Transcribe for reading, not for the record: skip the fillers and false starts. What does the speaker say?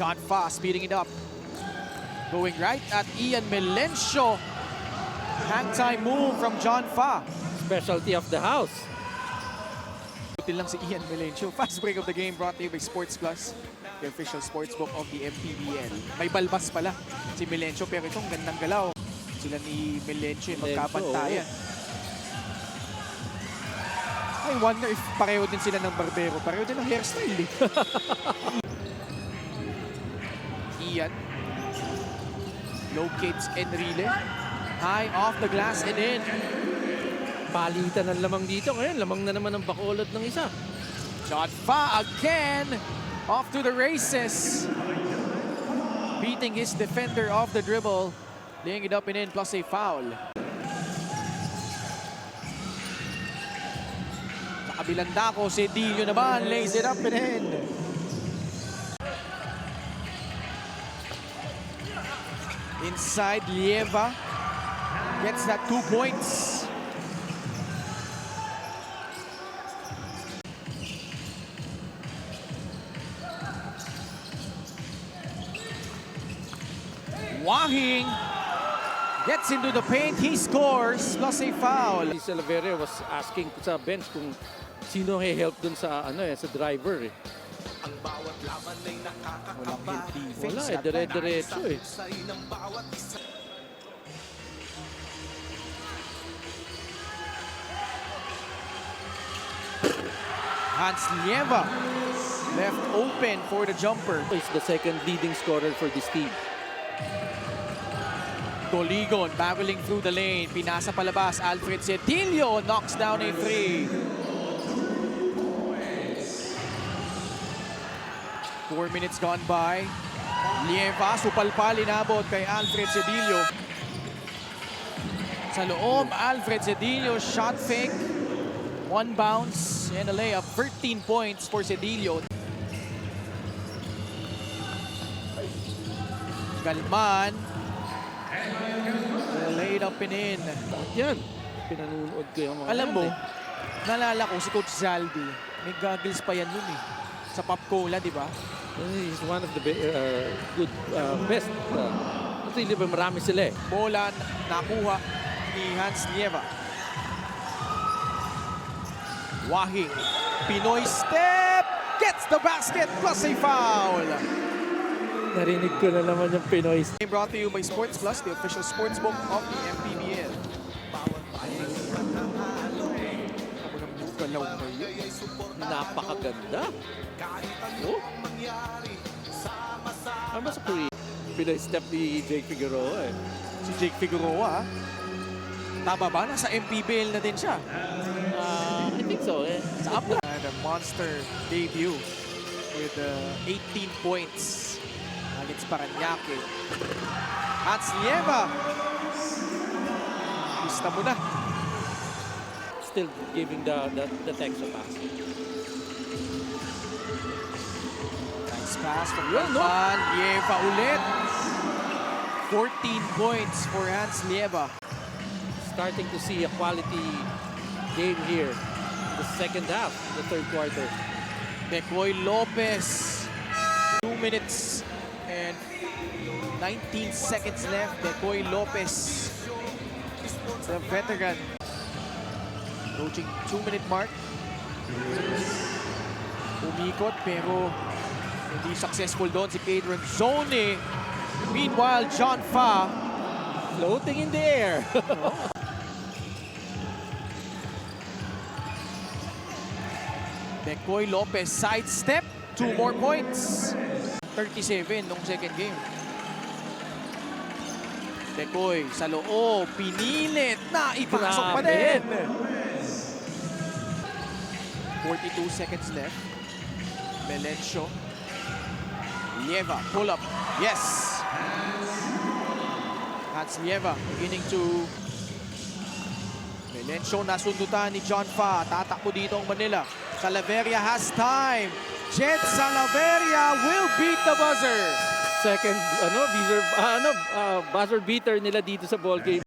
John Fa speeding it up. Going right at Ian Melencio. Hang time move from John Fa. Specialty of the house. Buti lang si Ian Melencio. Fast break of the game brought to you by Sports Plus, the official sportsbook of the MPBL. May balbas pala si Melencio pero itong gandang galaw. Sila ni Melencio yung magkapantayan. I wonder if pareho din sila ng barbero. Pareho din ng hairstyle eh. Ian. Locates Enrile. High off the glass and in. Palitan ng lamang dito. Ngayon, lamang na naman ang bakulot ng isa. John Fa again. Off to the races. Beating his defender off the dribble. Laying it up and in plus a foul. Sa kabilang dako, Cedillo naman lays it up and in. Inside, Lieva gets that 2 points. Wahing gets into the paint, he scores, plus a foul. Si Salaveria was asking sa bench kung sino help dun sa sa driver eh. Walang hit defense. Wala eh, dire-diretso eh. Hans Lieva left open for the jumper. He's the second leading scorer for this team. Toligon battling through the lane. Pinasa palabas. Alfred Cedillo knocks down a three. 4 minutes gone by. Lieva, supalpal, inabot kay Alfred Cedillo. Sa loob, Alfred Cedillo, shot fake. One bounce and a layup. 13 points for Cedillo. Galman. Laid up and in. Yan, pinanunood ko yung mga Alam mo, nalala ko si Coach Zaldi. May goggles pa yan nun eh. Sa Pop Cola, di ba? He's one of the good, best. Really, marami sila eh. Bola nakuha ni Hans Lieva. Wahing. Pinoy step. Gets the basket plus a foul. Narinig ko na naman yung Pinoy. Brought to you by Sports Plus, the official sportsbook of the MPBL. Napakaganda. Oh. Ano sa Korea? Pinoy step ni Jake Figueroa eh. Si Jake Figueroa. Tama ba? Nasa MPBL na din siya. I think so eh. Sa Apla. And a monster debut with 18 points against Paranaque. Hans Lieva. Gusto mo na. Still giving the extra pass. Nice pass from Galman. Lieva ulit. 14 points for Hans Lieva. Starting to see a quality game here. The second half, the third quarter. Becoy Lopez. 2 minutes and 19 seconds left. Becoy Lopez, the veteran, approaching 2-minute mark. Umikot pero hindi successful doon si Pedro Zone. Meanwhile, John Fa Floating in the air. Becoy Lopez sidestep. 2 more points. 37 nung second game. Becoy sa loob. Pinilit na ipasok pa din. 42 seconds left. Melencio. Lieva, pull up. Yes! Hans Lieva beginning to... Melencio nasundutan ni John Fa. Tatakbo dito ang Manila. Salaveria has time. Jed Salaveria will beat the buzzer. Second buzzer beater nila dito sa ball game